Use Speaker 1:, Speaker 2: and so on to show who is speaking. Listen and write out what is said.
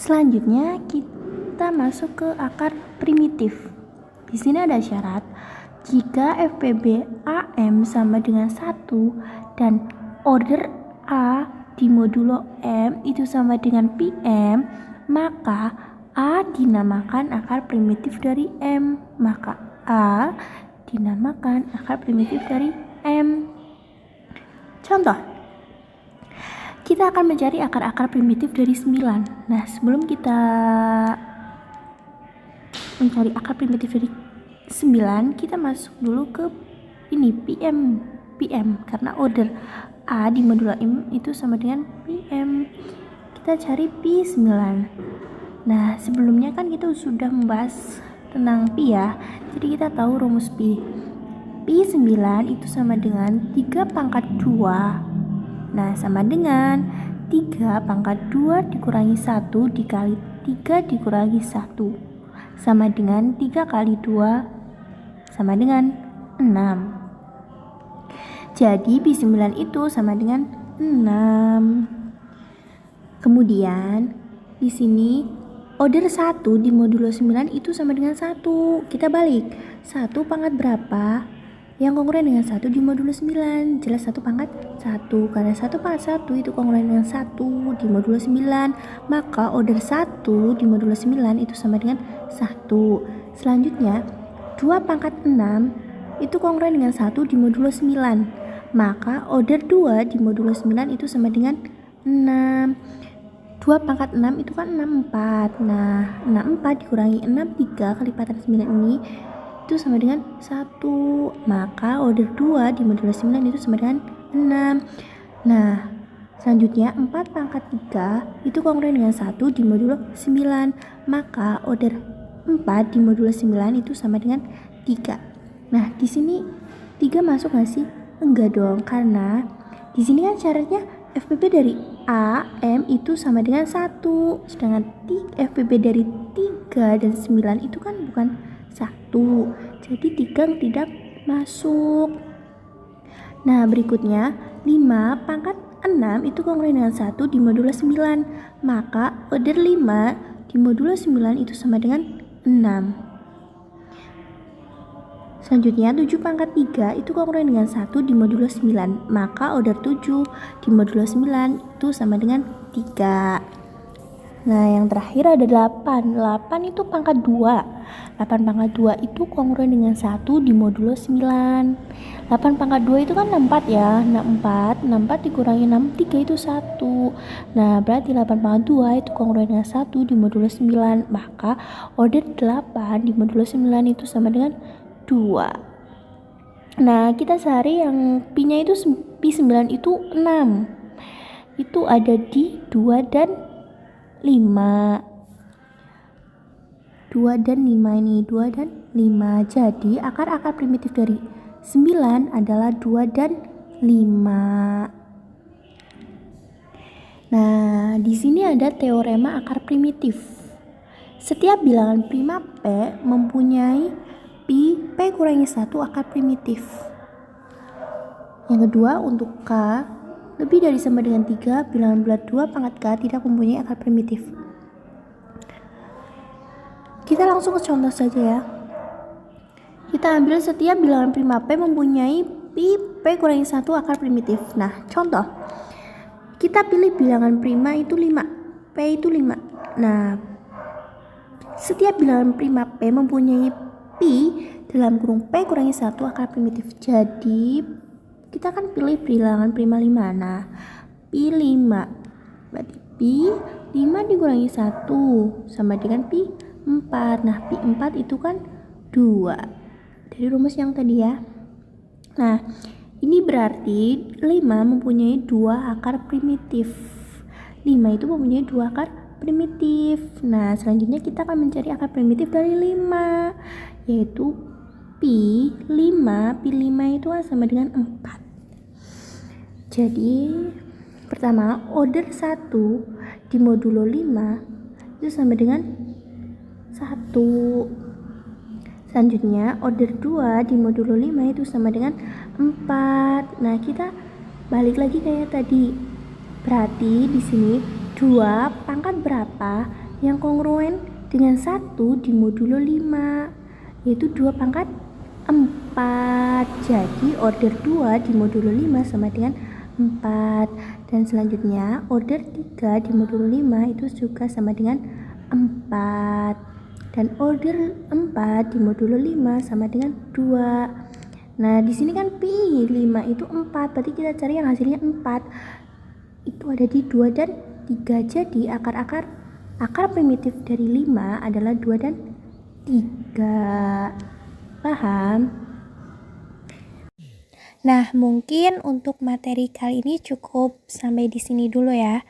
Speaker 1: Selanjutnya kita masuk ke akar primitif. Di sini ada syarat jika FPB AM sama dengan 1 dan order A di modulo M itu sama dengan PM, maka A dinamakan akar primitif dari M. Maka A dinamakan akar primitif dari M. Contoh, kita akan mencari akar-akar primitif dari 9. Nah, sebelum kita mencari akar primitif dari 9, kita masuk dulu ke ini PM karena order A di modulo M itu sama dengan PM. Kita cari P9. Nah, sebelumnya kan kita sudah membahas tentang Pi ya. Jadi kita tahu rumus Pi. Pi9 itu sama dengan 3 pangkat 2. Nah, sama dengan 3 pangkat 2 dikurangi 1 dikali 3 dikurangi 1. Sama dengan 3 kali 2 sama dengan 6. Jadi Pi9 itu sama dengan 6. Kemudian di sini order 1 di modulo 9 itu sama dengan 1. Kita balik. 1 pangkat berapa? Yang kongruent dengan 1 di modulo 9. Jelas 1 pangkat 1. Karena 1 pangkat 1 itu kongruent dengan 1 di modulo 9. Maka order 1 di modulo 9 itu sama dengan 1. Selanjutnya 2 pangkat 6 itu kongruent dengan 1 di modulo 9. Maka order 2 di modulo 9 itu sama dengan 6. 2 pangkat 6 itu kan 64. Nah, 64 dikurangi 63 kelipatan 9 ini itu sama dengan 1. Maka order 2 di modulo 9 itu sama dengan 6. Nah, selanjutnya 4 pangkat 3 itu kongruent dengan 1 di modulo 9. Maka order 4 di modulo 9 itu sama dengan 3. Nah, di sini 3 masuk nggak sih? Enggak dong, karena di sini kan syaratnya FPB dari A, M itu sama dengan 1. Sedangkan FPB dari 3 dan 9 itu kan bukan 1. Jadi 3 tidak masuk. Nah, berikutnya 5 pangkat 6 itu kongruent dengan 1 di modulo 9. Maka order 5 di modulo 9 itu sama dengan 6. Selanjutnya 7 pangkat 3 itu kongruent dengan 1 di modulo 9. Maka order 7 di modulo 9 itu sama dengan 3. Nah, yang terakhir ada 8. 8 itu pangkat 2. 8 pangkat 2 itu kongruent dengan 1 di modulo 9. 8 pangkat 2 itu kan 64 ya. 64 dikurangi 63 itu 1. Nah, berarti 8 pangkat 2 itu kongruent dengan 1 di modulo 9. Maka order 8 di modulo 9 itu sama dengan 2. Nah, kita cari yang Pi-nya itu Pi9 itu 6. Itu ada di 2 dan 5. 2 dan 5 ini, 2 dan 5. Jadi akar-akar primitif dari 9 adalah 2 dan 5. Nah, di sini ada teorema akar primitif. Setiap bilangan prima P mempunyai P kurangi 1 akar primitif. Yang kedua, untuk K lebih dari sama dengan 3, bilangan bulat 2 pangkat K tidak mempunyai akar primitif. Kita langsung ke contoh saja ya. Kita ambil setiap bilangan prima P mempunyai P kurangi 1 akar primitif. Nah, contoh. Kita pilih bilangan prima itu 5. P itu 5. Nah, setiap bilangan prima P mempunyai Pi dalam kurung P kurangi 1 akar primitif. Jadi kita akan pilih bilangan prima 5. Nah, Pi 5 berarti Pi 5 dikurangi 1 sama dengan Pi 4. Nah, Pi 4 itu kan 2 dari rumus yang tadi ya. Nah, ini berarti 5 mempunyai 2 akar primitif. 5 itu mempunyai 2 akar primitif. Nah, selanjutnya kita akan mencari akar primitif dari 5, yaitu Pi 5 itu sama dengan 4. Jadi pertama, order 1 di modulo 5 itu sama dengan 1. Selanjutnya order 2 di modulo 5 itu sama dengan 4. Nah, kita balik lagi kayak tadi. Berarti di sini 2 pangkat berapa yang kongruen dengan 1 di modulo 5, yaitu 2 pangkat 4. Jadi order 2 di modulo 5 sama dengan 4. Dan selanjutnya order 3 di modulo 5 itu juga sama dengan 4. Dan order 4 di modulo 5 sama dengan 2. Nah, di sini kan pi 5 itu 4, berarti kita cari yang hasilnya 4. Itu ada di 2 dan 3. Jadi akar primitif dari 5 adalah 2 dan 3. Paham? Nah, mungkin untuk materi kali ini cukup sampai di sini dulu ya.